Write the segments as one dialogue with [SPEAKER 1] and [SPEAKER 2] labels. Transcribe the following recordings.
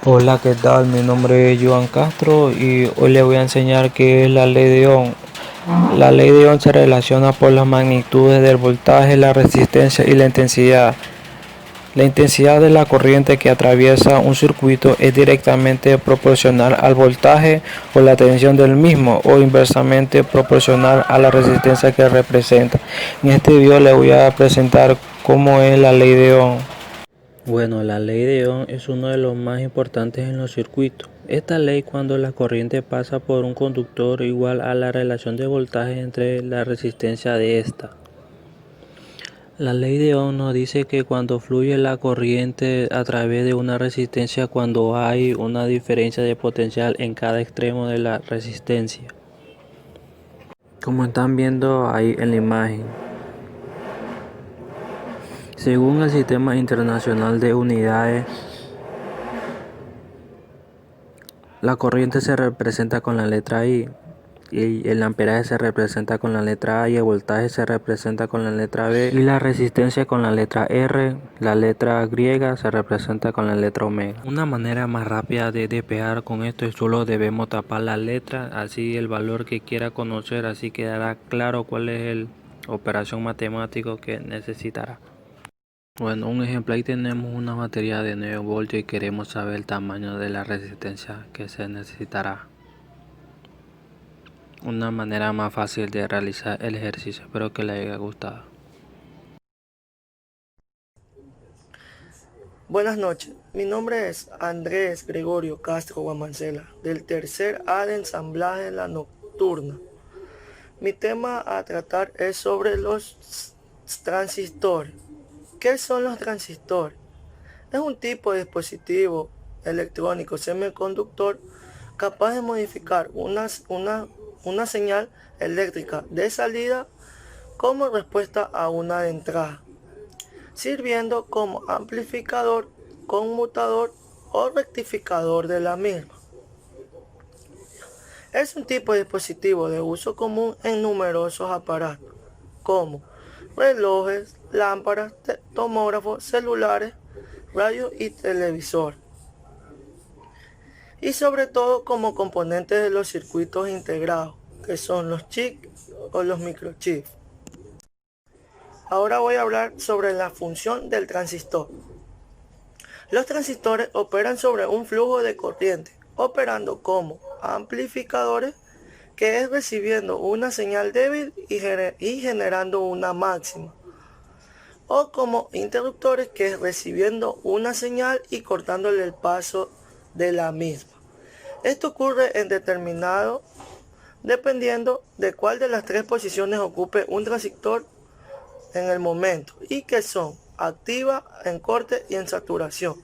[SPEAKER 1] Hola, ¿qué tal? Mi nombre es Joan Castro y hoy le voy a enseñar qué es la ley de Ohm. La ley de Ohm se relaciona por las magnitudes del voltaje, la resistencia y la intensidad. La intensidad de la corriente que atraviesa un circuito es directamente proporcional al voltaje o la tensión del mismo, o inversamente proporcional a la resistencia que representa. En este video le voy a presentar cómo es la ley de Ohm. Bueno, la ley de Ohm es uno de los más importantes en los circuitos. Esta ley, cuando la corriente pasa por un conductor, igual a la relación de voltaje entre la resistencia de esta. La ley de Ohm nos dice que cuando fluye la corriente a través de una resistencia, cuando hay una diferencia de potencial en cada extremo de la resistencia, como están viendo ahí en la imagen. Según el Sistema Internacional de Unidades, la corriente se representa con la letra I, y el amperaje se representa con la letra A, y el voltaje se representa con la letra B, y la resistencia con la letra R. La letra griega se representa con la letra omega. Una manera más rápida de despejar con esto es solo debemos tapar la letra, así el valor que quiera conocer, así quedará claro cuál es el operación matemática que necesitará. Bueno, un ejemplo, ahí tenemos una batería de 9 voltios y queremos saber el tamaño de la resistencia que se necesitará. Una manera más fácil de realizar el ejercicio. Espero que les haya gustado.
[SPEAKER 2] Buenas noches, mi nombre es Andrés Gregorio Castro Guamancela, del tercer A de ensamblaje La Nocturna. Mi tema a tratar es sobre los transistores. ¿Qué son los transistores? Es un tipo de dispositivo electrónico semiconductor capaz de modificar una señal eléctrica de salida como respuesta a una de entrada, sirviendo como amplificador, conmutador o rectificador de la misma. Es un tipo de dispositivo de uso común en numerosos aparatos, como relojes, lámparas, tomógrafos, celulares, radio y televisor, y sobre todo como componentes de los circuitos integrados, que son los chips o los microchips. Ahora voy a hablar sobre la función del transistor. Los transistores operan sobre un flujo de corriente, operando como amplificadores, que es recibiendo una señal débil y generando una máxima, o como interruptores, que es recibiendo una señal y cortándole el paso de la misma. Esto ocurre en determinado dependiendo de cuál de las tres posiciones ocupe un transistor en el momento, y que son activa, en corte y en saturación.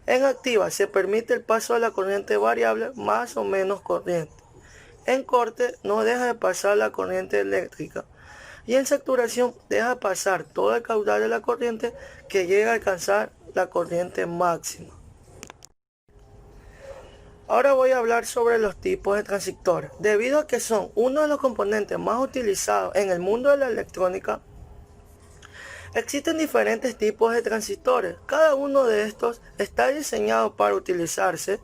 [SPEAKER 2] En activa se permite el paso de la corriente variable más o menos corriente. En corte no deja de pasar la corriente eléctrica. Y en saturación deja pasar todo el caudal de la corriente que llega a alcanzar la corriente máxima. Ahora voy a hablar sobre los tipos de transistores. Debido a que son uno de los componentes más utilizados en el mundo de la electrónica, existen diferentes tipos de transistores. Cada uno de estos está diseñado para utilizarse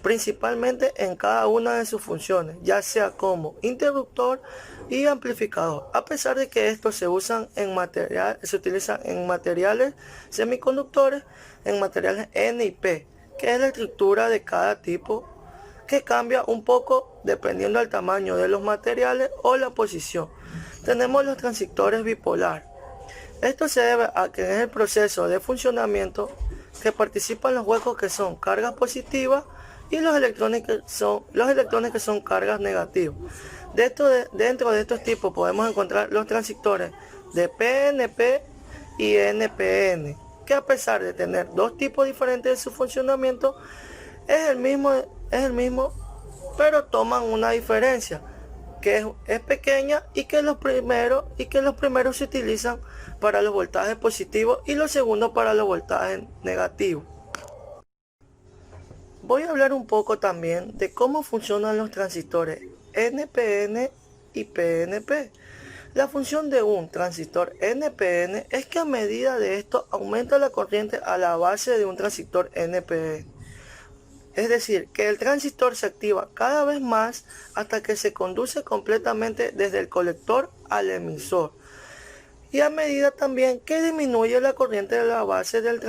[SPEAKER 2] principalmente en cada una de sus funciones, ya sea como interruptor y amplificador. A pesar de que estos se utilizan en materiales semiconductores, en materiales N y P, que es la estructura de cada tipo, que cambia un poco dependiendo del tamaño de los materiales o la posición. Tenemos los transistores bipolar. Esto se debe a que en el proceso de funcionamiento que participan los huecos, que son cargas positivas, y los electrones que son cargas negativas. Dentro de estos tipos podemos encontrar los transistores de PNP y NPN, que a pesar de tener dos tipos diferentes de su funcionamiento, es el mismo, pero toman una diferencia, que es pequeña, y que los primeros se utilizan para los voltajes positivos y los segundos para los voltajes negativos. Voy a hablar un poco también de cómo funcionan los transistores NPN y PNP. La función de un transistor NPN es que a medida de esto aumenta la corriente a la base de un transistor NPN. Es decir, que el transistor se activa cada vez más hasta que se conduce completamente desde el colector al emisor. Y a medida también que disminuye la corriente de la base del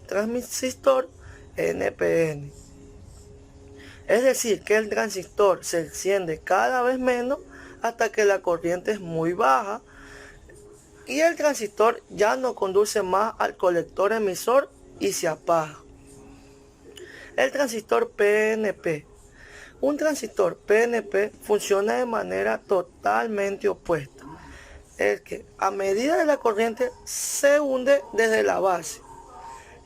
[SPEAKER 2] transistor NPN. Es decir, que el transistor se enciende cada vez menos hasta que la corriente es muy baja y el transistor ya no conduce más al colector emisor y se apaga. El transistor PNP. Un transistor PNP funciona de manera totalmente opuesta. Es que a medida de la corriente se hunde desde la base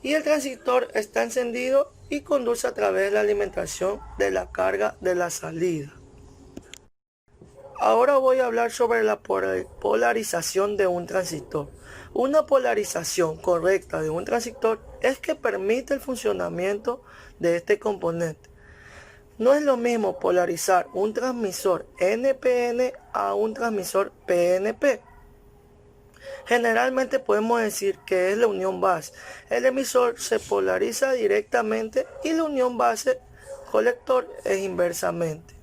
[SPEAKER 2] y el transistor está encendido y conduce a través de la alimentación de la carga de la salida. Ahora voy a hablar sobre la polarización de un transistor. Una polarización correcta de un transistor es que permite el funcionamiento de este componente. No es lo mismo polarizar un transmisor NPN a un transmisor PNP. Generalmente podemos decir que es la unión base. El emisor se polariza directamente y la unión base colector es inversamente.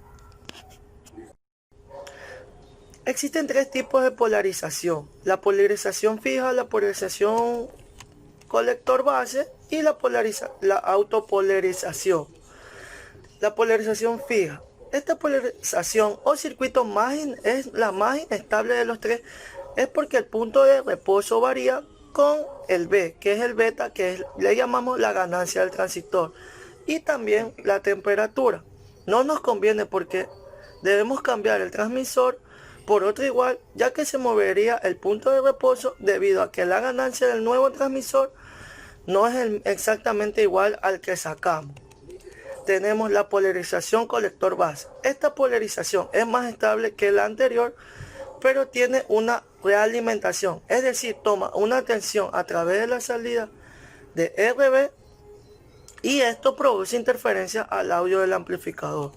[SPEAKER 2] Existen tres tipos de polarización: la polarización fija, la polarización colector base y la autopolarización. La polarización fija. Esta polarización o circuito es la más inestable de los tres, es porque el punto de reposo varía con el B, que es el beta, le llamamos la ganancia del transistor, y también la temperatura. No nos conviene porque debemos cambiar el transmisor por otro igual, ya que se movería el punto de reposo debido a que la ganancia del nuevo transmisor no es exactamente igual al que sacamos. Tenemos la polarización colector base. Esta polarización es más estable que la anterior, pero tiene una realimentación, es decir, toma una tensión a través de la salida de RB y esto produce interferencia al audio del amplificador.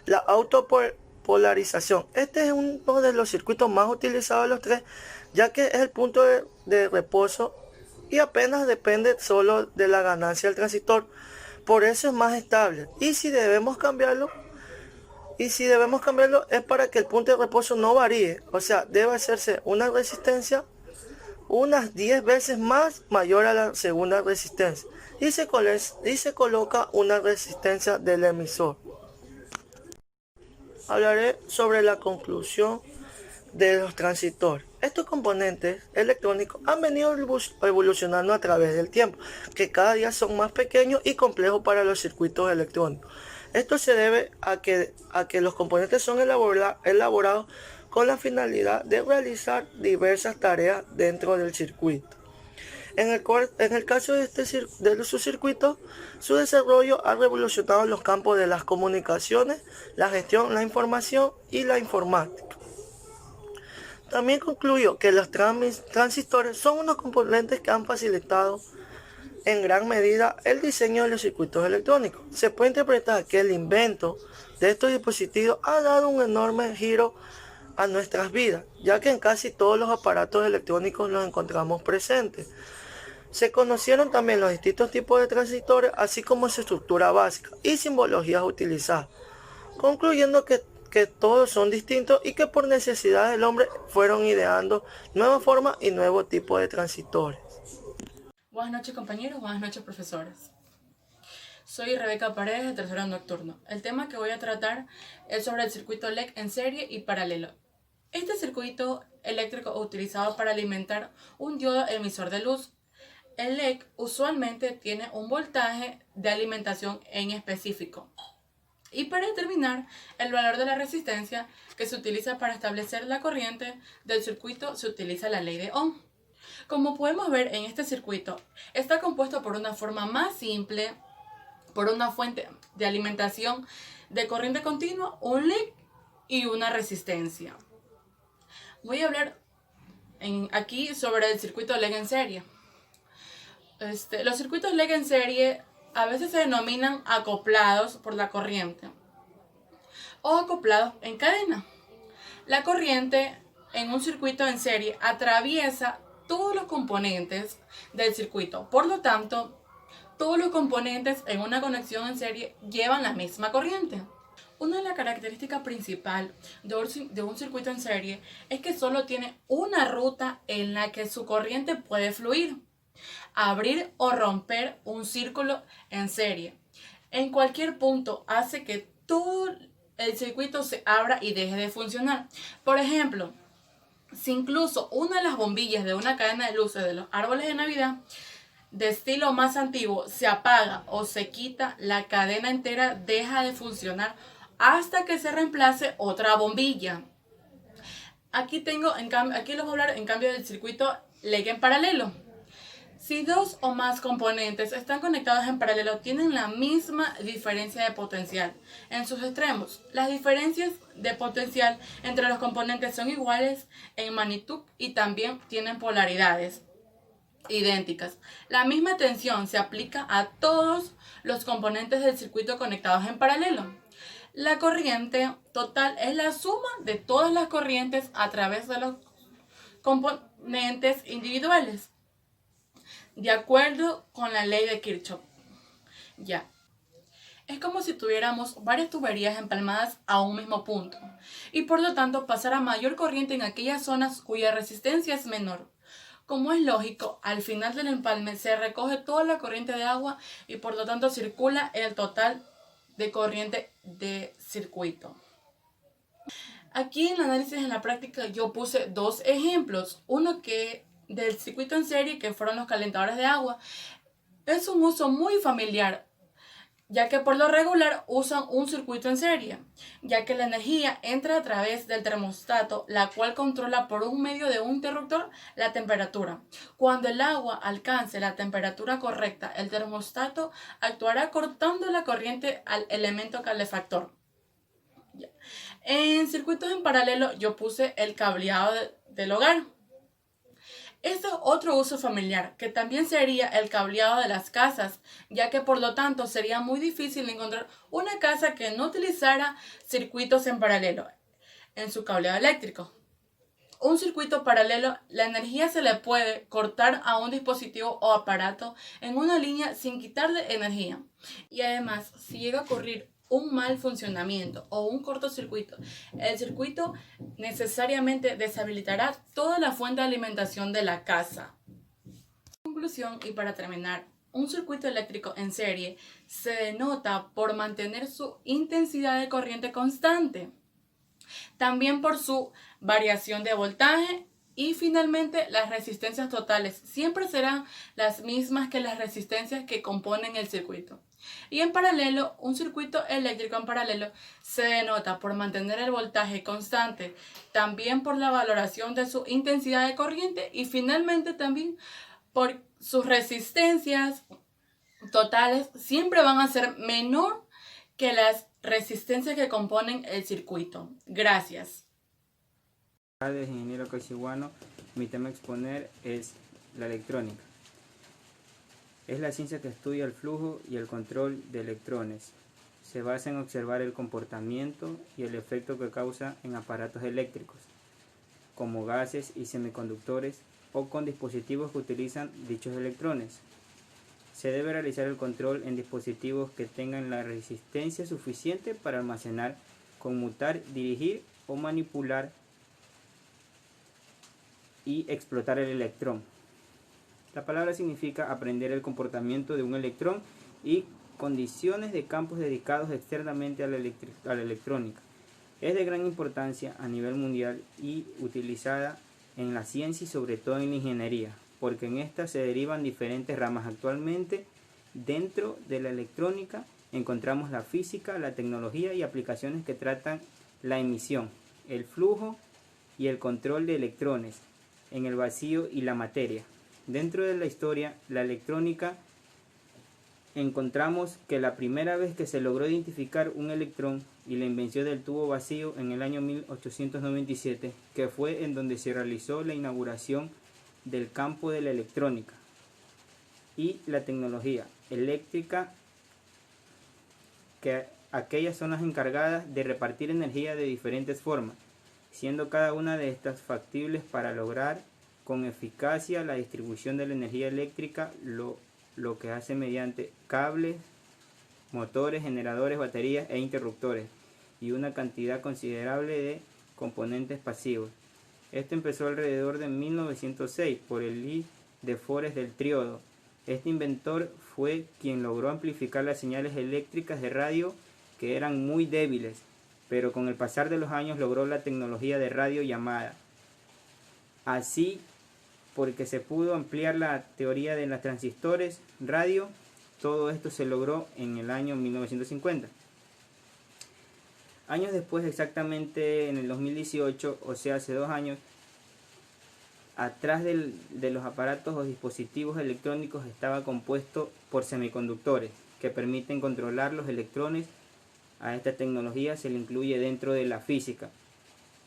[SPEAKER 2] La autopolarización. Este es uno de los circuitos más utilizados de los tres, ya que es el punto de reposo y apenas depende solo de la ganancia del transistor. Por eso es más estable. Y si debemos cambiarlo es para que el punto de reposo no varíe. O sea, debe hacerse una resistencia unas 10 veces más mayor a la segunda resistencia. Y se coloca una resistencia del emisor. Hablaré sobre la conclusión de los transistores. Estos componentes electrónicos han venido evolucionando a través del tiempo, que cada día son más pequeños y complejos para los circuitos electrónicos. Esto se debe a que los componentes son elaborados con la finalidad de realizar diversas tareas dentro del circuito. En el caso de sus circuitos, su desarrollo ha revolucionado los campos de las comunicaciones, la gestión, la información y la informática. También concluyó que los transistores son unos componentes que han facilitado en gran medida el diseño de los circuitos electrónicos. Se puede interpretar que el invento de estos dispositivos ha dado un enorme giro a nuestras vidas, ya que en casi todos los aparatos electrónicos los encontramos presentes. Se conocieron también los distintos tipos de transistores, así como su estructura básica y simbologías utilizadas, concluyendo que todos son distintos y que por necesidad del hombre fueron ideando nuevas formas y nuevos tipos de transistores.
[SPEAKER 3] Buenas noches compañeros, buenas noches profesores. Soy Rebeca Paredes de tercero nocturno. El tema que voy a tratar es sobre el circuito LED en serie y paralelo. Este circuito eléctrico utilizado para alimentar un diodo emisor de luz. El LED usualmente tiene un voltaje de alimentación en específico. Y para determinar el valor de la resistencia que se utiliza para establecer la corriente del circuito se utiliza la ley de Ohm. Como podemos ver en este circuito, está compuesto por una forma más simple, por una fuente de alimentación de corriente continua, un LED y una resistencia. Voy a hablar aquí sobre el circuito LED en serie. Los circuitos LED en serie a veces se denominan acoplados por la corriente o acoplados en cadena. La corriente en un circuito en serie atraviesa todos los componentes del circuito. Por lo tanto, todos los componentes en una conexión en serie llevan la misma corriente. Una de las características principales de un circuito en serie es que solo tiene una ruta en la que su corriente puede fluir, abrir o romper un círculo en serie. En cualquier punto hace que todo el circuito se abra y deje de funcionar. Por ejemplo, si incluso una de las bombillas de una cadena de luces de los árboles de Navidad de estilo más antiguo se apaga o se quita, la cadena entera deja de funcionar hasta que se reemplace otra bombilla. Aquí les voy a hablar en cambio del circuito Lake en paralelo. Si dos o más componentes están conectados en paralelo, tienen la misma diferencia de potencial en sus extremos. Las diferencias de potencial entre los componentes son iguales en magnitud y también tienen polaridades idénticas. La misma tensión se aplica a todos los componentes del circuito conectados en paralelo. La corriente total es la suma de todas las corrientes a través de los componentes individuales, de acuerdo con la ley de Kirchhoff. Ya. Es como si tuviéramos varias tuberías empalmadas a un mismo punto y por lo tanto pasara mayor corriente en aquellas zonas cuya resistencia es menor. Como es lógico, al final del empalme se recoge toda la corriente de agua y por lo tanto circula el total de corriente de circuito. Aquí en el análisis en la práctica yo puse dos ejemplos. Uno que del circuito en serie, que fueron los calentadores de agua. Es un uso muy familiar, ya que por lo regular usan un circuito en serie, ya que la energía entra a través del termostato, la cual controla por un medio de un interruptor la temperatura. Cuando el agua alcance la temperatura correcta, el termostato actuará cortando la corriente al elemento calefactor. En circuitos en paralelo yo puse el cableado del hogar. Este es otro uso familiar, que también sería el cableado de las casas, ya que por lo tanto sería muy difícil encontrar una casa que no utilizara circuitos en paralelo en su cableado eléctrico. Un circuito paralelo, la energía se le puede cortar a un dispositivo o aparato en una línea sin quitarle energía. Y además, si llega a ocurrir un mal funcionamiento o un cortocircuito, el circuito necesariamente deshabilitará toda la fuente de alimentación de la casa. En conclusión, y para terminar, un circuito eléctrico en serie se denota por mantener su intensidad de corriente constante, también por su variación de voltaje y finalmente las resistencias totales siempre serán las mismas que las resistencias que componen el circuito. Y en paralelo, un circuito eléctrico en paralelo se denota por mantener el voltaje constante, también por la valoración de su intensidad de corriente y finalmente también por sus resistencias totales siempre van a ser menor que las resistencias que componen el circuito. Gracias.
[SPEAKER 4] De ingeniero caxiuano, mi tema a exponer es la electrónica. Es la ciencia que estudia el flujo y el control de electrones. Se basa en observar el comportamiento y el efecto que causa en aparatos eléctricos, como gases y semiconductores, o con dispositivos que utilizan dichos electrones. Se debe realizar el control en dispositivos que tengan la resistencia suficiente para almacenar, conmutar, dirigir o manipular y explotar el electrón. La palabra significa aprender el comportamiento de un electrón y condiciones de campos dedicados externamente a la electrónica. Es de gran importancia a nivel mundial y utilizada en la ciencia y sobre todo en la ingeniería, porque en esta se derivan diferentes ramas. Actualmente, dentro de la electrónica encontramos la física, la tecnología y aplicaciones que tratan la emisión, el flujo y el control de electrones en el vacío y la materia. Dentro de la historia, la electrónica, encontramos que la primera vez que se logró identificar un electrón y la invención del tubo vacío en el año 1897, que fue en donde se realizó la inauguración del campo de la electrónica y la tecnología eléctrica, que aquellas son las encargadas de repartir energía de diferentes formas, siendo cada una de estas factibles para lograr con eficacia la distribución de la energía eléctrica, lo lo que hace mediante cables, motores, generadores, baterías e interruptores, y una cantidad considerable de componentes pasivos. Esto empezó alrededor de 1906 por el Lee de Forest del Triodo. Este inventor fue quien logró amplificar las señales eléctricas de radio, que eran muy débiles, pero con el pasar de los años logró la tecnología de radio llamada. Así, porque se pudo ampliar la teoría de los transistores radio, todo esto se logró en el año 1950. Años después, exactamente en el 2018, o sea hace 2 años, atrás de los aparatos o dispositivos electrónicos estaba compuesto por semiconductores que permiten controlar los electrones. A esta tecnología se le incluye dentro de la física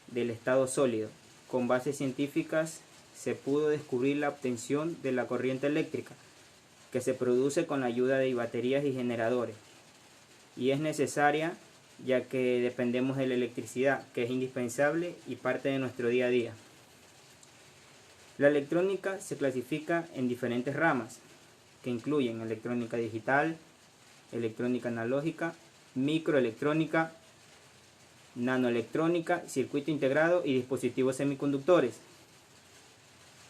[SPEAKER 4] del estado sólido. Con bases científicas se pudo descubrir la obtención de la corriente eléctrica, que se produce con la ayuda de baterías y generadores, y es necesaria ya que dependemos de la electricidad, que es indispensable y parte de nuestro día a día. La electrónica se clasifica en diferentes ramas, que incluyen electrónica digital, electrónica analógica, microelectrónica, nanoelectrónica, circuito integrado y dispositivos semiconductores.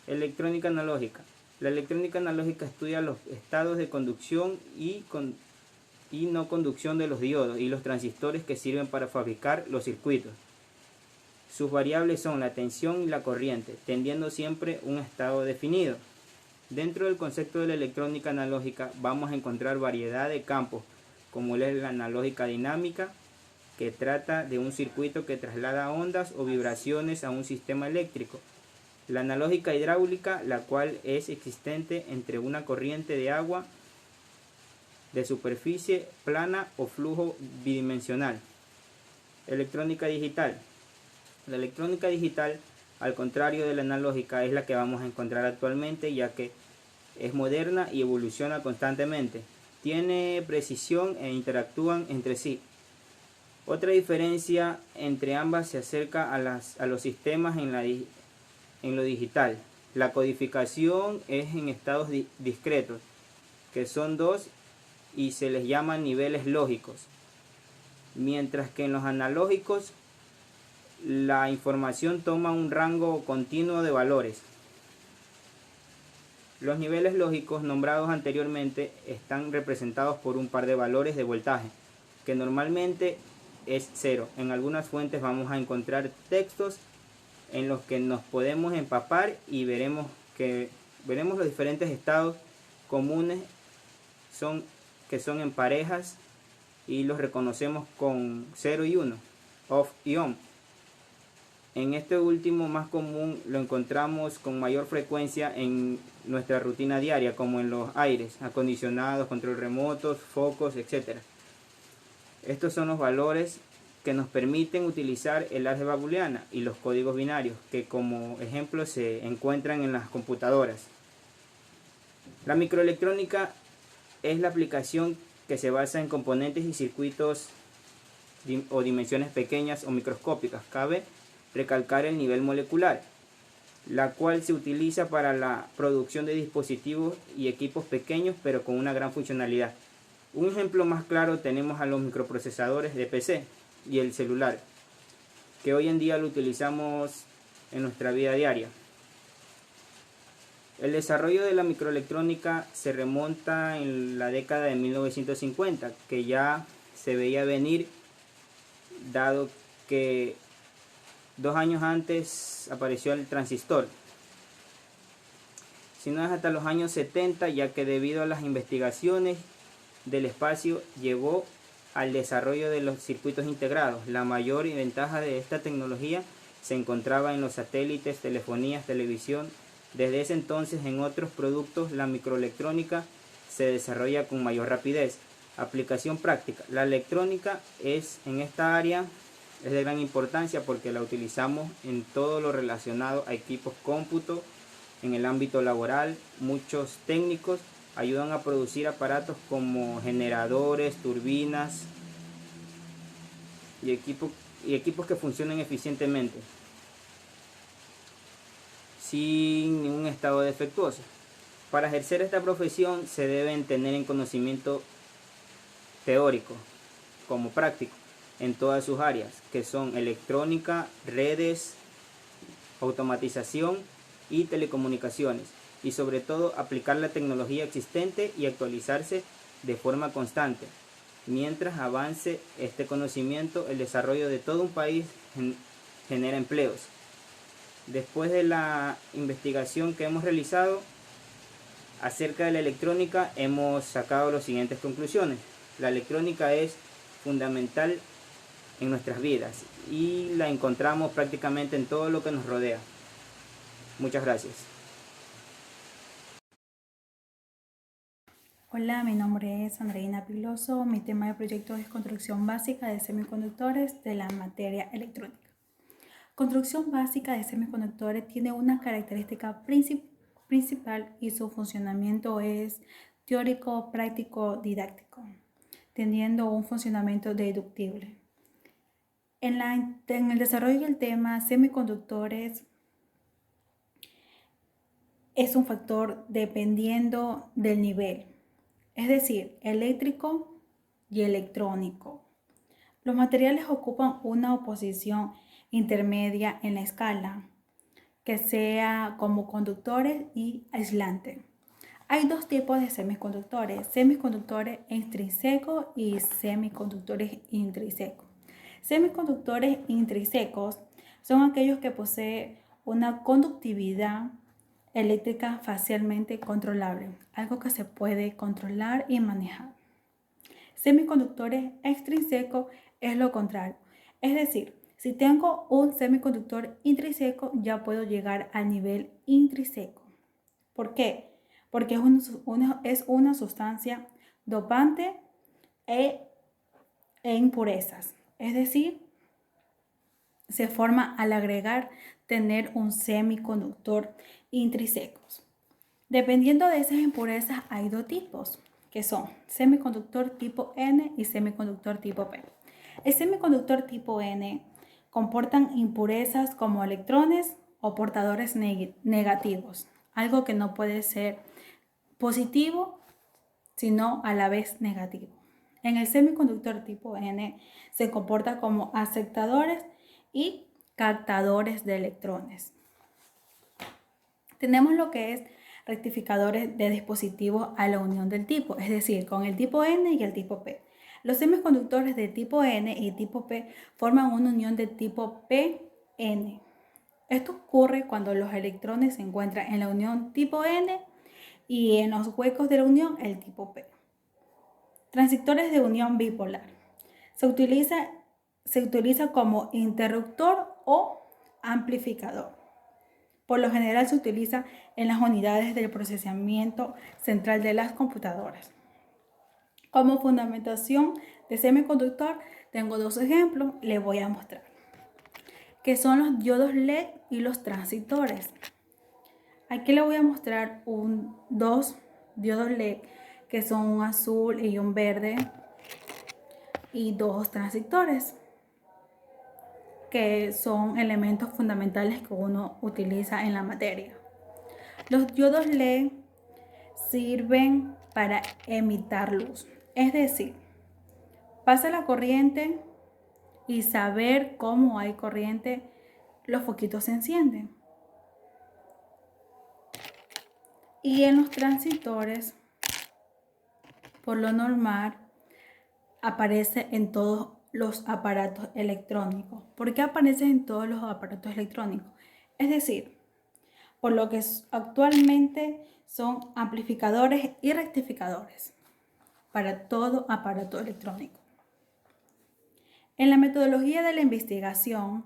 [SPEAKER 4] Electrónica analógica. La electrónica analógica estudia los estados de conducción y no conducción de los diodos y los transistores que sirven para fabricar los circuitos. Sus variables son la tensión y la corriente, teniendo siempre un estado definido. Dentro del concepto de la electrónica analógica vamos a encontrar variedad de campos, como es la analógica dinámica, que trata de un circuito que traslada ondas o vibraciones a un sistema eléctrico. La analógica hidráulica, la cual es existente entre una corriente de agua de superficie plana o flujo bidimensional. Electrónica digital. La electrónica digital, al contrario de la analógica, es la que vamos a encontrar actualmente, ya que es moderna y evoluciona constantemente. Tiene precisión e interactúan entre sí. Otra diferencia entre ambas se acerca a los sistemas en lo digital. La codificación es en estados discretos, que son 2 y se les llama niveles lógicos, mientras que en los analógicos la información toma un rango continuo de valores. Los niveles lógicos nombrados anteriormente están representados por un par de valores de voltaje, que normalmente es 0. En algunas fuentes vamos a encontrar textos en los que nos podemos empapar y veremos los diferentes estados comunes que son en parejas, y los reconocemos con 0 y 1, off y on. En este último más común lo encontramos con mayor frecuencia en nuestra rutina diaria, como en los aires acondicionados, control remotos, focos, etc. Estos son los valores que nos permiten utilizar el álgebra booleana y los códigos binarios, que como ejemplo se encuentran en las computadoras. La microelectrónica es la aplicación que se basa en componentes y circuitos o dimensiones pequeñas o microscópicas. Cabe recalcar el nivel molecular, la cual se utiliza para la producción de dispositivos y equipos pequeños pero con una gran funcionalidad. Un ejemplo más claro tenemos a los microprocesadores de PC y el celular, que hoy en día lo utilizamos en nuestra vida diaria. El desarrollo de la microelectrónica se remonta en la década de 1950, que ya se veía venir, dado que 2 años antes apareció el transistor. Si no es hasta los años 70, ya que debido a las investigaciones del espacio llevó al desarrollo de los circuitos integrados. La mayor ventaja de esta tecnología se encontraba en los satélites, telefonías, televisión. Desde ese entonces, en otros productos, la microelectrónica se desarrolla con mayor rapidez. Aplicación práctica. La electrónica en esta área es de gran importancia porque la utilizamos en todo lo relacionado a equipos cómputo, en el ámbito laboral. Muchos técnicos ayudan a producir aparatos como generadores, turbinas y equipos que funcionen eficientemente sin ningún estado defectuoso. Para ejercer esta profesión se deben tener en conocimiento teórico como práctico en todas sus áreas, que son electrónica, redes, automatización y telecomunicaciones, y sobre todo aplicar la tecnología existente y actualizarse de forma constante. Mientras avance este conocimiento, el desarrollo de todo un país genera empleos. Después de la investigación que hemos realizado acerca de la electrónica, hemos sacado las siguientes conclusiones. La electrónica es fundamental en nuestras vidas y la encontramos prácticamente en todo lo que nos rodea. Muchas gracias.
[SPEAKER 5] Hola, mi nombre es Andreina Piloso. Mi tema de proyecto es construcción básica de semiconductores de la materia electrónica. Construcción básica de semiconductores tiene una característica principal y su funcionamiento es teórico, práctico, didáctico, teniendo un funcionamiento deductible. En el desarrollo del tema semiconductores es un factor dependiendo del nivel, es decir, eléctrico y electrónico. Los materiales ocupan una posición intermedia en la escala, que sea como conductores y aislantes. Hay dos tipos de semiconductores extrínsecos y semiconductores intrínsecos. Semiconductores intrínsecos son aquellos que poseen una conductividad eléctrica fácilmente controlable, algo que se puede controlar y manejar. Semiconductores extrínsecos es lo contrario, es decir, si tengo un semiconductor intrínseco ya puedo llegar al nivel intrínseco. ¿Por qué? Porque es una sustancia dopante e impurezas, es decir, se forma al agregar tener un semiconductor intrínseco. Dependiendo de esas impurezas hay dos tipos, que son semiconductor tipo N y semiconductor tipo P. El semiconductor tipo N comportan impurezas como electrones o portadores negativos, algo que no puede ser positivo, sino a la vez negativo. En el semiconductor tipo N se comporta como aceptadores y captadores de electrones. Tenemos lo que es rectificadores de dispositivos a la unión del tipo, es decir, con el tipo N y el tipo P. Los semiconductores de tipo N y tipo P forman una unión de tipo PN. Esto ocurre cuando los electrones se encuentran en la unión tipo N y en los huecos de la unión el tipo P. Transistores de unión bipolar. Se utiliza como interruptor o amplificador. Por lo general se utiliza en las unidades del procesamiento central de las computadoras. Como fundamentación de semiconductor tengo dos ejemplos, les voy a mostrar, que son los diodos LED y los transistores. Aquí les voy a mostrar dos diodos LED que son un azul y un verde y dos transistores que son elementos fundamentales que uno utiliza en la materia. Los diodos LED sirven para emitir luz, es decir, pasa la corriente y saber cómo hay corriente, los foquitos se encienden. Y en los transistores, por lo normal, aparece en todos los aparatos electrónicos. ¿Por qué aparece en todos los aparatos electrónicos? Es decir, por lo que actualmente son amplificadores y rectificadores para todo aparato electrónico. En la metodología de la investigación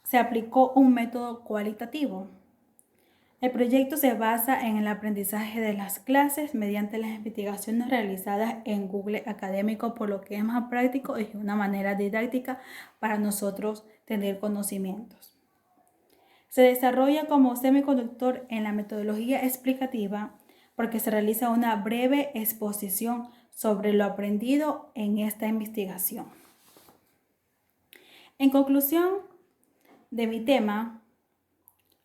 [SPEAKER 5] se aplicó un método cualitativo. El proyecto se basa en el aprendizaje de las clases mediante las investigaciones realizadas en Google Académico, por lo que es más práctico y una manera didáctica para nosotros tener conocimientos. Se desarrolla como semiconductor en la metodología explicativa porque se realiza una breve exposición sobre lo aprendido en esta investigación. En conclusión de mi tema,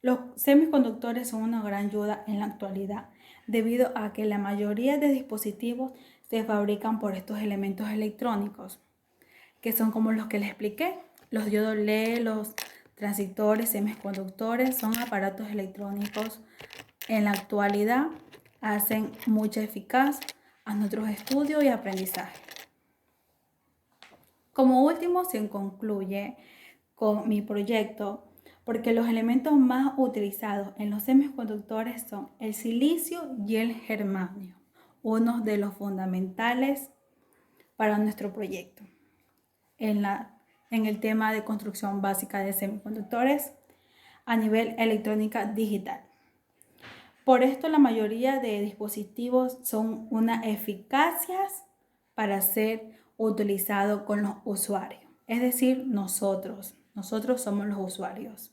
[SPEAKER 5] Los semiconductores son una gran ayuda en la actualidad, debido a que la mayoría de dispositivos se fabrican por estos elementos electrónicos, que son como los que les expliqué. Los diodos LED, los transistores, semiconductores, son aparatos electrónicos en la actualidad, hacen mucha eficaz a nuestros estudios y aprendizaje. Como último, se concluye con mi proyecto porque los elementos más utilizados en los semiconductores son el silicio y el germanio, uno de los fundamentales para nuestro proyecto. En el tema de construcción básica de semiconductores a nivel electrónica digital. Por esto la mayoría de dispositivos son una eficacia para ser utilizados con los usuarios. Es decir, nosotros somos los usuarios.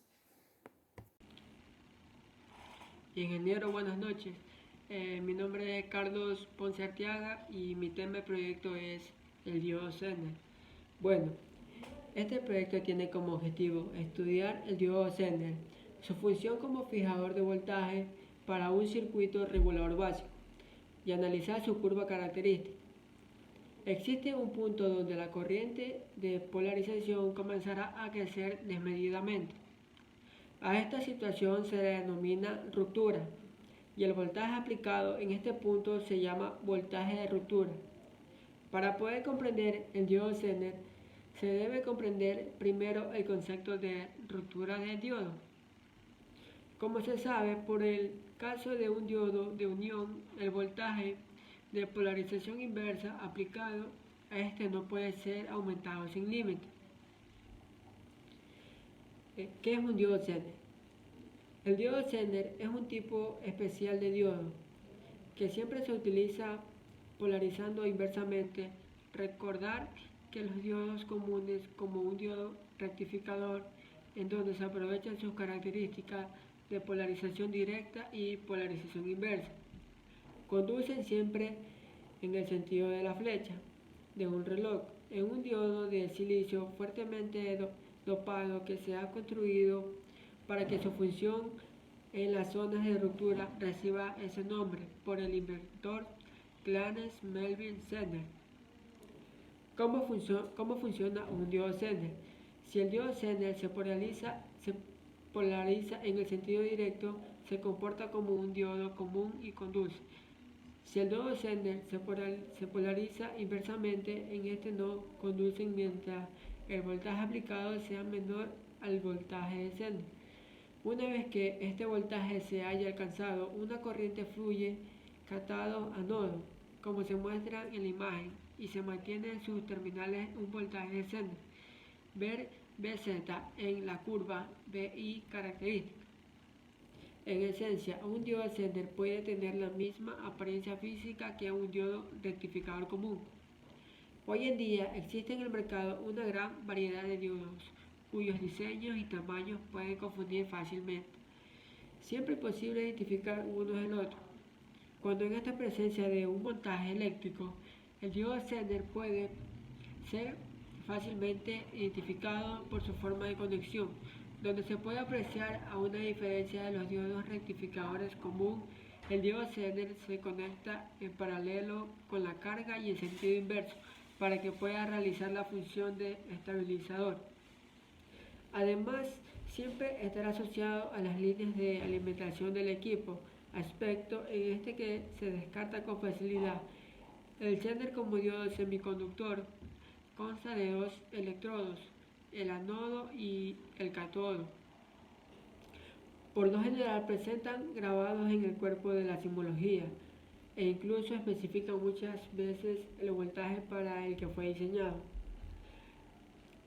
[SPEAKER 6] Ingeniero, buenas noches. Mi nombre es Carlos Ponce Arteaga y mi tema de proyecto es el diodo Zener. Bueno, este proyecto tiene como objetivo estudiar el diodo Zener, su función como fijador de voltaje para un circuito regulador básico y analizar su curva característica. Existe un punto donde la corriente de polarización comenzará a crecer desmedidamente. A esta situación se le denomina ruptura y el voltaje aplicado en este punto se llama voltaje de ruptura. Para poder comprender el diodo Zener, se debe comprender primero el concepto de ruptura del diodo. Como se sabe, por el caso de un diodo de unión, el voltaje de polarización inversa aplicado a este no puede ser aumentado sin límite. ¿Qué es un diodo Zener? El diodo Zener es un tipo especial de diodo que siempre se utiliza polarizando inversamente. Recordar que los diodos comunes, como un diodo rectificador, en donde se aprovechan sus características de polarización directa y polarización inversa, conducen siempre en el sentido de la flecha de un reloj. En un diodo de silicio fuertemente dopado que se ha construido para que su función en las zonas de ruptura reciba ese nombre por el inventor Clarence Melvin Zener. ¿Cómo funciona un diodo Zener? Si el diodo Zener se polariza en el sentido directo, se comporta como un diodo común y conduce. Si el diodo Zener se polariza inversamente, en este no conduce mientras el voltaje aplicado sea menor al voltaje de Zener. Una vez que este voltaje se haya alcanzado, una corriente fluye cátodo-ánodo, como se muestra en la imagen, y se mantiene en sus terminales un voltaje de Zener. Ver Bz en la curva BI característica. En esencia, un diodo Zener puede tener la misma apariencia física que un diodo rectificador común. Hoy en día existe en el mercado una gran variedad de diodos, cuyos diseños y tamaños pueden confundir fácilmente. Siempre es posible identificar uno del otro. Cuando en esta presencia de un montaje eléctrico, el diodo Zener puede ser fácilmente identificado por su forma de conexión, donde se puede apreciar a una diferencia de los diodos rectificadores común. El diodo Zener se conecta en paralelo con la carga y en sentido inverso para que pueda realizar la función de estabilizador. Además, siempre estará asociado a las líneas de alimentación del equipo, aspecto en este que se descarta con facilidad. El Zener como diodo semiconductor consta de dos electrodos, el ánodo y el cátodo. Por lo general presentan grabados en el cuerpo de la simbología e incluso especifican muchas veces el voltaje para el que fue diseñado.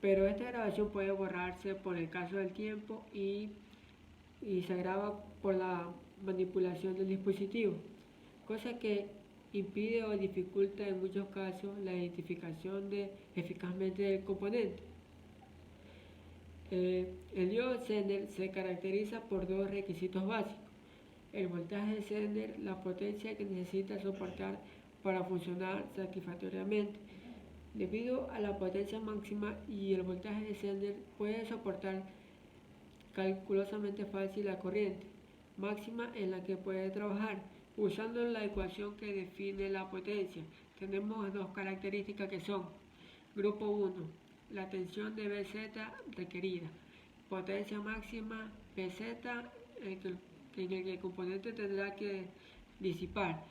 [SPEAKER 6] Pero esta grabación puede borrarse por el paso del tiempo y se agrava por la manipulación del dispositivo, cosa que impide o dificulta en muchos casos la identificación eficazmente del componente. El diodo Zener se caracteriza por dos requisitos básicos: el voltaje de Zener, la potencia que necesita soportar para funcionar satisfactoriamente. Debido a la potencia máxima y el voltaje de Zener puede soportar calculosamente fácil la corriente máxima en la que puede trabajar. Usando la ecuación que define la potencia, tenemos dos características que son: grupo 1, la tensión de Bz requerida, potencia máxima Pz en el que el componente tendrá que disipar.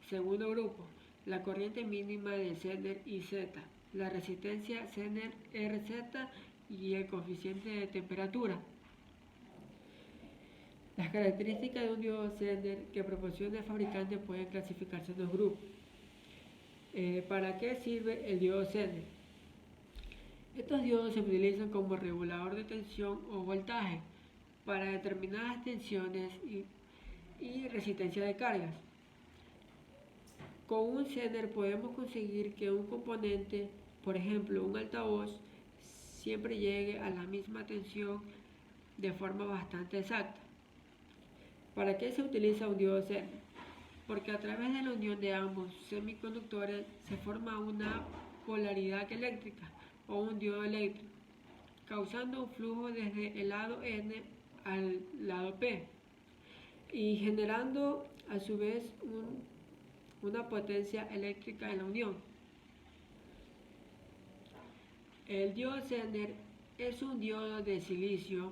[SPEAKER 6] Segundo grupo, la corriente mínima de Zener y Z, la resistencia Zener Rz y el coeficiente de temperatura. Las características de un diodo Zener que proporciona el fabricante pueden clasificarse en dos grupos. ¿Para qué sirve el diodo Zener? Estos diodos se utilizan como regulador de tensión o voltaje para determinadas tensiones y resistencia de cargas. Con un Zener podemos conseguir que un componente, por ejemplo un altavoz, siempre llegue a la misma tensión de forma bastante exacta. ¿Para qué se utiliza un diodo Zener? Porque a través de la unión de ambos semiconductores se forma una polaridad eléctrica o un diodo eléctrico, causando un flujo desde el lado N al lado P y generando a su vez una potencia eléctrica en la unión. El diodo Zener es un diodo de silicio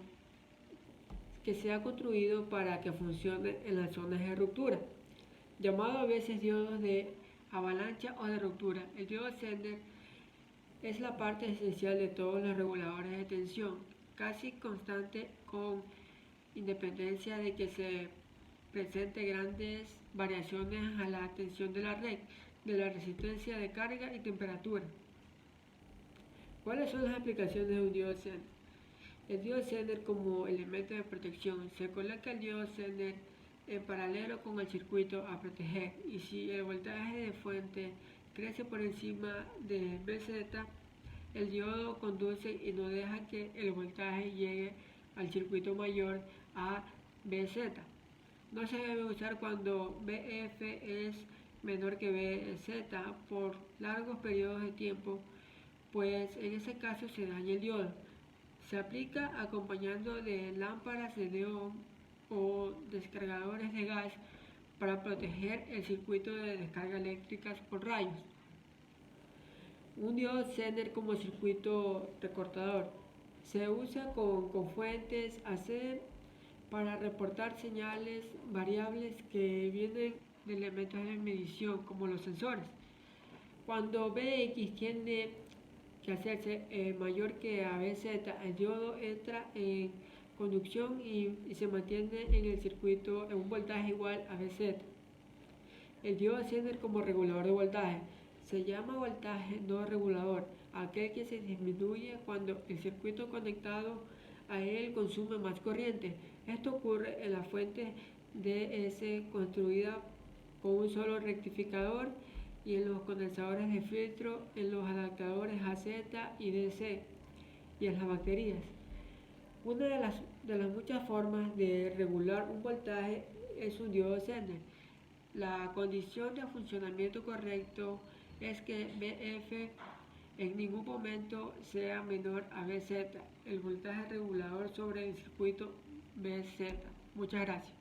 [SPEAKER 6] que se ha construido para que funcione en las zonas de ruptura, llamado a veces diodos de avalancha o de ruptura. El diodo Zener es la parte esencial de todos los reguladores de tensión, casi constante con independencia de que se presente grandes variaciones a la tensión de la red, de la resistencia de carga y temperatura. ¿Cuáles son las aplicaciones de un diodo Zener? El diodo Zener como elemento de protección. Se coloca el diodo Zener en paralelo con el circuito a proteger, y si el voltaje de fuente crece por encima de Bz, el diodo conduce y no deja que el voltaje llegue al circuito mayor a Bz. No se debe usar cuando Bf es menor que Bz por largos periodos de tiempo, pues en ese caso se daña el diodo. Se aplica acompañando de lámparas de neón o descargadores de gas para proteger el circuito de descarga eléctricas por rayos. Un diodo Zener como circuito recortador. Se usa con fuentes AC para reportar señales variables que vienen de elementos de medición como los sensores. Cuando Bx tiene que hacerse mayor que a Bz, el diodo entra en conducción y se mantiene en el circuito en un voltaje igual a Bz. El diodo Zener como regulador de voltaje. Se llama voltaje no regulador aquel que se disminuye cuando el circuito conectado a él consume más corriente. Esto ocurre en la fuente DS construida con un solo rectificador y en los condensadores de filtro, en los adaptadores AZ y DC y en las baterías. Una de las muchas formas de regular un voltaje es un diodo Zener. La condición de funcionamiento correcto es que Bf en ningún momento sea menor a Bz, el voltaje regulador sobre el circuito Bz. Muchas gracias.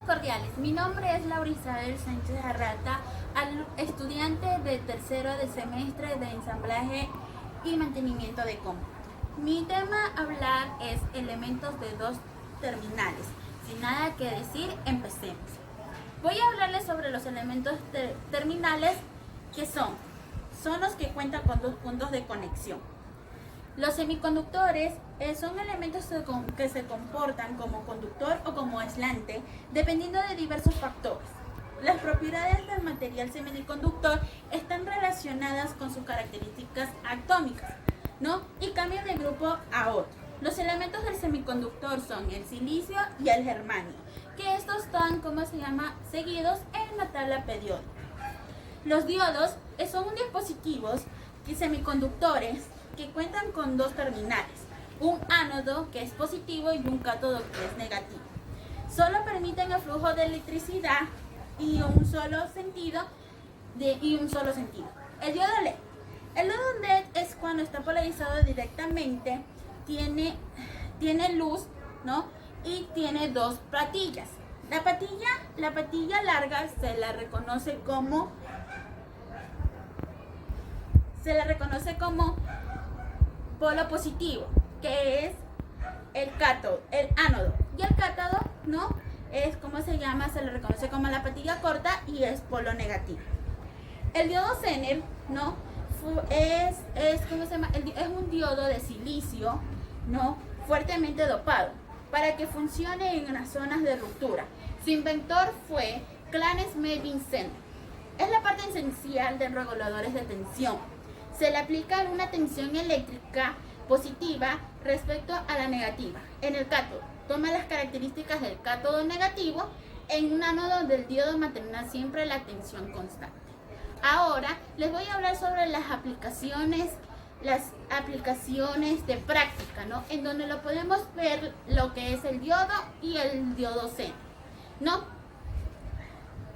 [SPEAKER 7] Cordiales, mi nombre es Laura Isabel Sánchez Arrata, estudiante de tercero de semestre de ensamblaje y mantenimiento de cómputo. Mi tema a hablar es elementos de dos terminales. Sin nada que decir, empecemos. Voy a hablarles sobre los elementos terminales que son los que cuentan con dos puntos de conexión. Los semiconductores son elementos que se comportan como conductor o como aislante, dependiendo de diversos factores. Las propiedades del material semiconductor están relacionadas con sus características atómicas, ¿no? Y cambian de grupo a otro. Los elementos del semiconductor son el silicio y el germanio, que estos están, seguidos en la tabla periódica. Los diodos son dispositivos semiconductores que cuentan con dos terminales, un ánodo que es positivo y un cátodo que es negativo. Solo permiten el flujo de electricidad y un solo sentido. El diodo LED. El diodo LED cuando está polarizado directamente tiene luz, ¿no? Y tiene dos patillas. La patilla larga se la reconoce como polo positivo, que es el ánodo. Y el cátodo, ¿no? Es como se llama, se le reconoce como la patilla corta y es polo negativo. El diodo Zener, ¿no? ¿Cómo se llama? Es un diodo de silicio, ¿no? Fuertemente dopado para que funcione en las zonas de ruptura. Su inventor fue Clarence Melvin Zener. Es la parte esencial de reguladores de tensión. Se le aplica una tensión eléctrica positiva respecto a la negativa. En el cátodo, toma las características del cátodo negativo. En un ánodo del diodo mantendrá siempre la tensión constante. Ahora les voy a hablar sobre las aplicaciones de práctica, ¿no? En donde lo podemos ver lo que es el diodo y el diodo Zener, ¿no?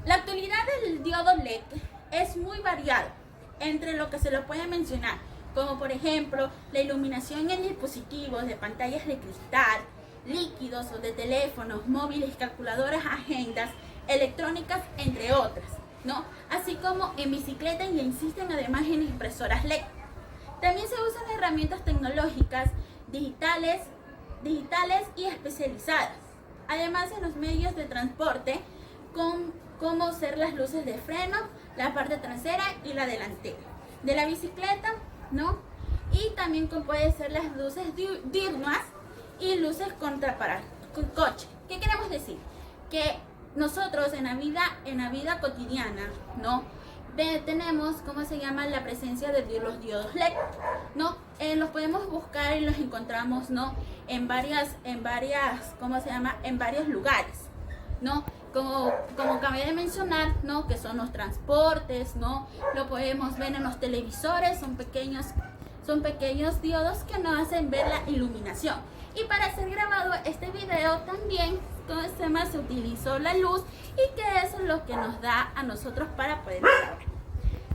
[SPEAKER 7] La utilidad del diodo LED es muy variada entre lo que se lo puede mencionar, como por ejemplo la iluminación en dispositivos de pantallas de cristal, líquidos o de teléfonos, móviles, calculadoras, agendas, electrónicas, entre otras, ¿no? Así como en bicicletas y existen además en impresoras LED. También se usan herramientas tecnológicas digitales y especializadas. Además en los medios de transporte, como ser las luces de freno, la parte trasera y la delantera de la bicicleta, ¿no? Y también como puede ser las luces diurnas y luces con coche. ¿Qué queremos decir? Que nosotros en la vida cotidiana, ¿no? Tenemos, ¿cómo se llama? La presencia de los diodos LED, ¿no? Los podemos buscar y los encontramos, ¿no? En varias, ¿cómo se llama? En varios lugares, ¿no? Como acabé de mencionar, ¿no? Que son los transportes, ¿no? Lo podemos ver en los televisores, son pequeños diodos que nos hacen ver la iluminación. Y para ser grabado este video también, se utilizó la luz y que eso es lo que nos da a nosotros para poder grabar.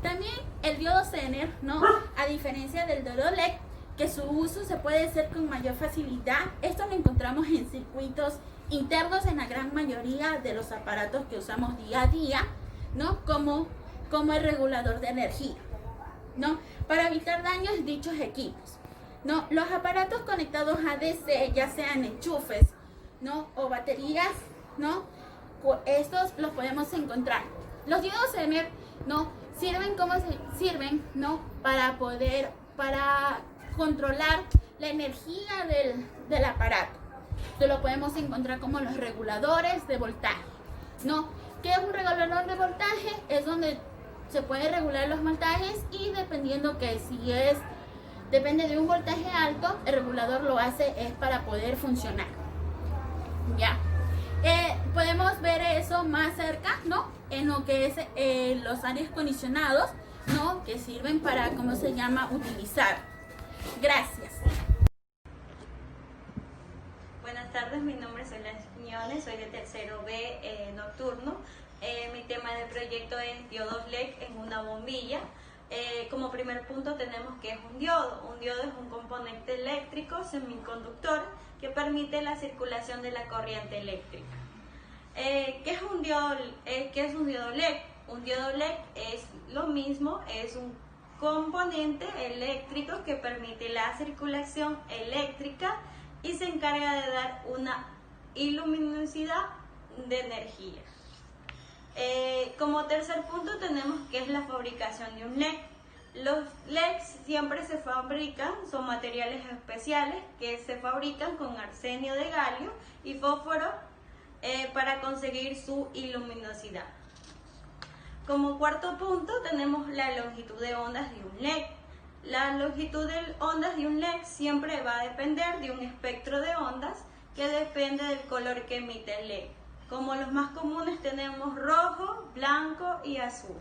[SPEAKER 7] También el diodo Zener, ¿no? A diferencia del diodo LED, que su uso se puede hacer con mayor facilidad. Esto lo encontramos en circuitos internos en la gran mayoría de los aparatos que usamos día a día, ¿no? Como el regulador de energía, ¿no? Para evitar daños en dichos equipos, ¿no? Los aparatos conectados a DC, ya sean enchufes, ¿no? O baterías, ¿no? Estos los podemos encontrar. Los diodos Zener, ¿no? Sirven, ¿no? Para controlar la energía del aparato. Esto lo podemos encontrar como los reguladores de voltaje, ¿no? ¿Qué es un regulador de voltaje? Es donde se puede regular los voltajes y dependiendo depende de un voltaje alto, el regulador lo hace es para poder funcionar. Ya. Podemos ver eso más cerca, ¿no? En lo que es los aires acondicionados, ¿no? Que sirven para, ¿cómo se llama? Utilizar. Gracias.
[SPEAKER 8] Buenas tardes, mi nombre es Solange Quiñones, soy de tercero B nocturno. Mi tema de proyecto es diodos LED en una bombilla. Como primer punto tenemos que es un diodo. Un diodo es un componente eléctrico semiconductor que permite la circulación de la corriente eléctrica. ¿Qué es un diodo LED? Un diodo LED es lo mismo, es un componente eléctrico que permite la circulación eléctrica y se encarga de dar una luminosidad de energía. Como tercer punto tenemos que es la fabricación de un LED. Los LEDs siempre se fabrican, son materiales especiales que se fabrican con arsenio de galio y fósforo para conseguir su luminosidad. Como cuarto punto tenemos la longitud de ondas de un LED. La longitud de ondas de un LED siempre va a depender de un espectro de ondas que depende del color que emite el LED. Como los más comunes tenemos rojo, blanco y azul.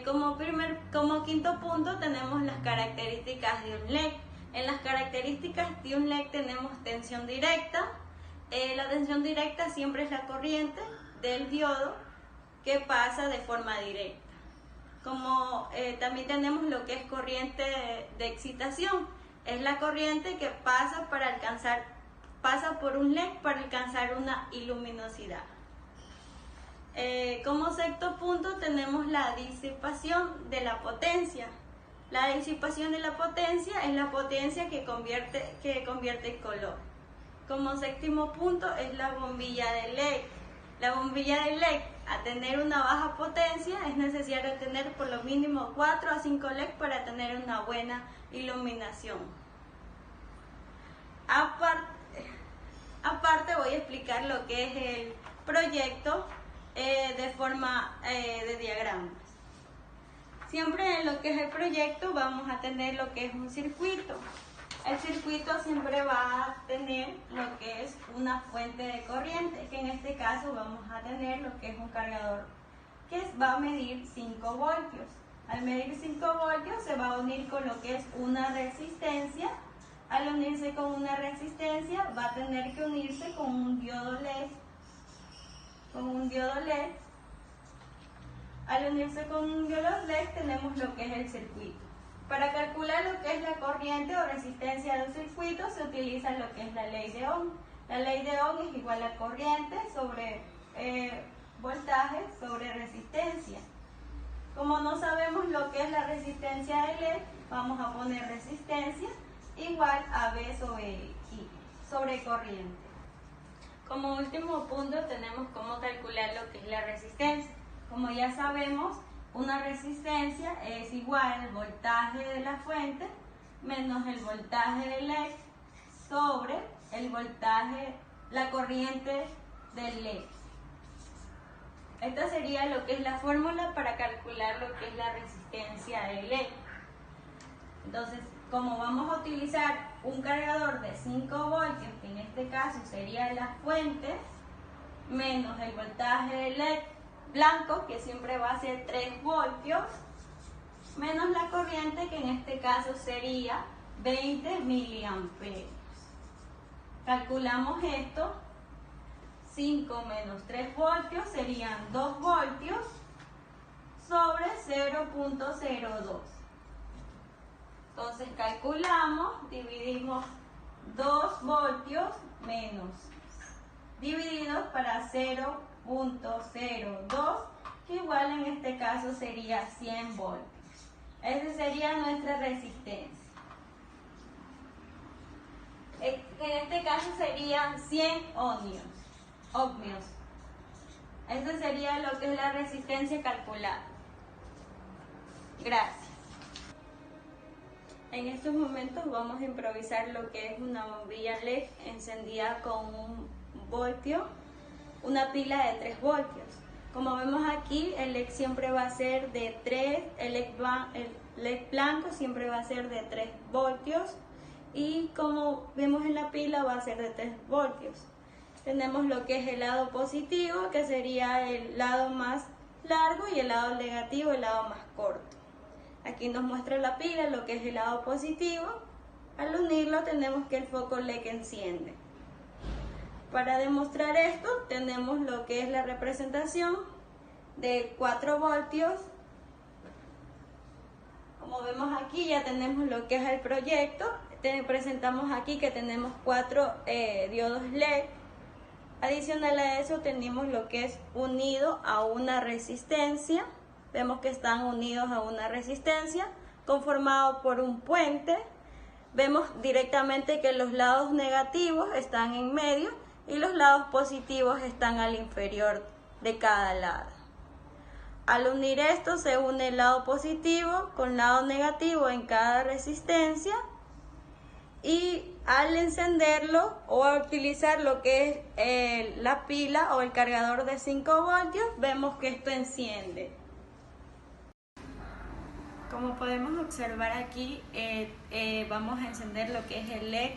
[SPEAKER 8] Como quinto punto tenemos las características de un LED. En las características de un LED tenemos tensión directa. La tensión directa siempre es la corriente del diodo que pasa de forma directa. Como también tenemos lo que es corriente de excitación, es la corriente que pasa por un LED para alcanzar una iluminosidad. Como sexto punto tenemos la disipación de la potencia. La disipación de la potencia es la potencia que convierte en color. Como séptimo punto es la bombilla de LED. La bombilla de LED, a tener una baja potencia, es necesario tener por lo mínimo 4 a 5 LED para tener una buena iluminación. Aparte voy a explicar lo que es el proyecto de forma de diagramas. Siempre en lo que es el proyecto vamos a tener lo que es un circuito. El circuito siempre va a tener lo que es una fuente de corriente, que en este caso vamos a tener lo que es un cargador que va a medir 5 voltios. Al medir 5 voltios se va a unir con lo que es una resistencia. Al unirse con una resistencia va a tener que unirse con un diodo LED. Al unirse con un diodo LED tenemos lo que es el circuito. Para calcular lo que es la corriente o resistencia de un circuito se utiliza lo que es la ley de Ohm. La ley de Ohm es igual a corriente sobre voltaje sobre resistencia. Como no sabemos lo que es la resistencia de LED, vamos a poner resistencia igual a V sobre I, sobre corriente. Como último punto tenemos cómo calcular lo que es la resistencia. Como ya sabemos, una resistencia es igual al voltaje de la fuente menos el voltaje del LED sobre el voltaje, la corriente del LED. Esta sería lo que es la fórmula para calcular lo que es la resistencia del LED. Entonces, como vamos a utilizar un cargador de 5 voltios, que en este caso sería la fuente, menos el voltaje del LED blanco, que siempre va a ser 3 voltios, menos la corriente, que en este caso sería 20 miliamperios. Calculamos esto, 5 menos 3 voltios serían 2 voltios sobre 0.02. Entonces calculamos, dividimos 2 voltios menos, divididos para 0.02, que igual en este caso sería 100 voltios. Esa sería nuestra resistencia. En este caso serían 100 ohmios. Esa sería lo que es la resistencia calculada. Gracias. En estos momentos vamos a improvisar lo que es una bombilla LED encendida con un voltio, una pila de 3 voltios. Como vemos aquí, el LED siempre va a ser de 3, el LED blanco siempre va a ser de 3 voltios y como vemos en la pila va a ser de 3 voltios. Tenemos lo que es el lado positivo, que sería el lado más largo, y el lado negativo, el lado más corto. Aquí nos muestra la pila, lo que es el lado positivo. Al unirlo tenemos que el foco LED enciende. Para demostrar esto tenemos lo que es la representación de 4 voltios. Como vemos aquí ya tenemos lo que es el proyecto. Presentamos aquí que tenemos 4 diodos LED. Adicional a eso tenemos lo que es unido a una resistencia. Vemos que están unidos a una resistencia conformado por un puente. Vemos directamente que los lados negativos están en medio y los lados positivos están al inferior de cada lado. Al unir esto se une el lado positivo con lado negativo en cada resistencia, y al encenderlo o a utilizar lo que es la pila o el cargador de 5 voltios, vemos que esto enciende. Como podemos observar aquí, vamos a encender lo que es el LED.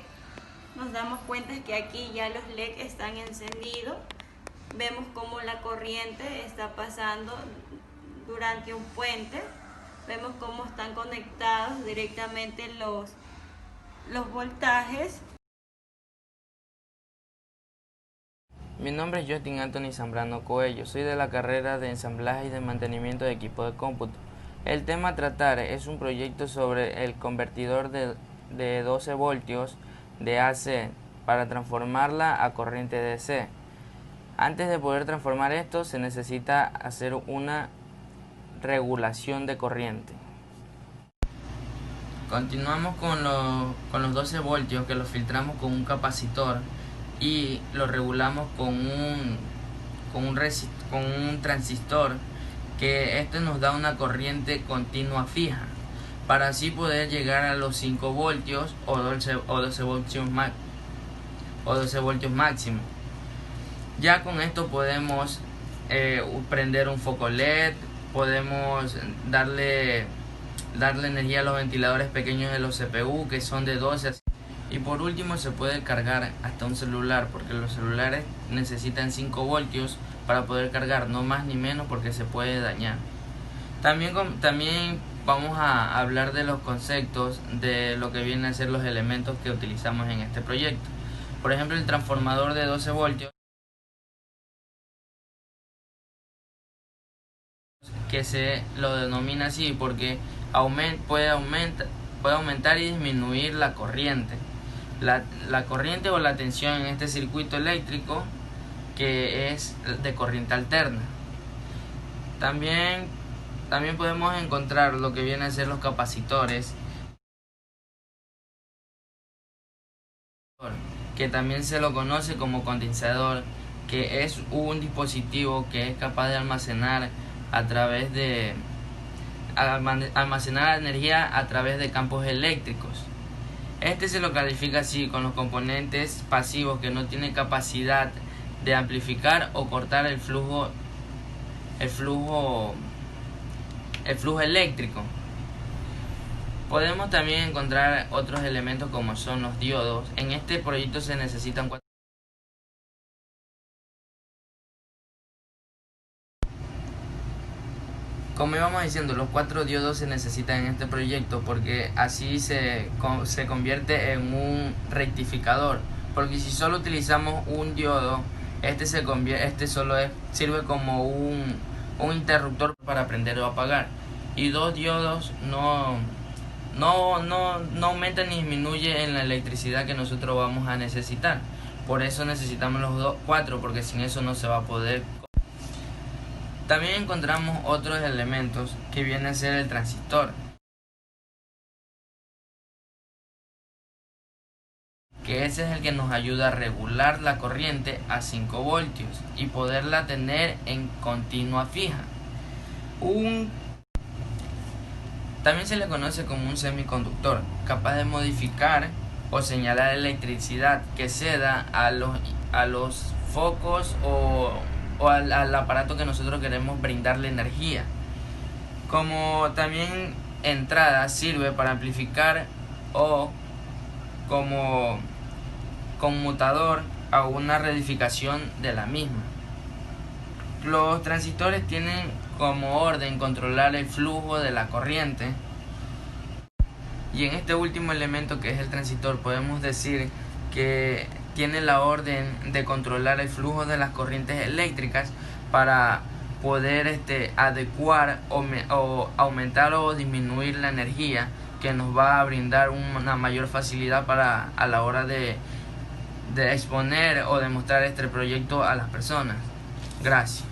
[SPEAKER 8] Nos damos cuenta que aquí ya los LED están encendidos. Vemos cómo la corriente está pasando durante un puente. Vemos cómo están conectados directamente los voltajes.
[SPEAKER 9] Mi nombre es Justin Anthony Zambrano Coello, soy de la carrera de ensamblaje y de mantenimiento de equipos de cómputo. El tema a tratar es un proyecto sobre el convertidor de 12 voltios de AC para transformarla a corriente DC. Antes de poder transformar esto se necesita hacer una regulación de corriente. Continuamos con los 12 voltios que los filtramos con un capacitor y lo regulamos con un transistor, que este nos da una corriente continua fija para así poder llegar a los 5 voltios o 12 voltios máximo. Ya con esto podemos prender un foco LED, podemos darle energía a los ventiladores pequeños de los CPU, que son de 12, y por último se puede cargar hasta un celular, porque los celulares necesitan 5 voltios para poder cargar, no más ni menos, porque se puede dañar. También vamos a hablar de los conceptos de lo que vienen a ser los elementos que utilizamos en este proyecto. Por ejemplo, el transformador de 12 voltios, que se lo denomina así porque puede aumentar y disminuir la corriente. La corriente o la tensión en este circuito eléctrico, que es de corriente alterna. También podemos encontrar lo que vienen a ser los capacitores, que también se lo conoce como condensador, que es un dispositivo que es capaz de almacenar energía a través de campos eléctricos. Este se lo califica así con los componentes pasivos que no tienen capacidad de amplificar o cortar el flujo eléctrico. Podemos también encontrar otros elementos como son los diodos. En este proyecto se necesitan 4. Como íbamos diciendo, los 4 diodos se necesitan en este proyecto porque así se convierte en un rectificador. Porque si solo utilizamos un diodo, sirve como un interruptor para prender o apagar. Y 2 diodos no aumentan ni disminuyen en la electricidad que nosotros vamos a necesitar. Por eso necesitamos los 4, porque sin eso no se va a poder. También encontramos otros elementos que viene a ser el transistor, que ese es el que nos ayuda a regular la corriente a 5 voltios y poderla tener en continua fija. También se le conoce como un semiconductor, capaz de modificar o señalar electricidad que se da a los focos o al aparato que nosotros queremos brindarle energía. Como también entrada sirve para amplificar o como conmutador a una rectificación de la misma. Los transistores tienen como orden controlar el flujo de la corriente, y en este último elemento, que es el transistor, podemos decir que tiene la orden de controlar el flujo de las corrientes eléctricas para poder adecuar o aumentar o disminuir la energía, que nos va a brindar una mayor facilidad a la hora de exponer o demostrar este proyecto a las personas. Gracias.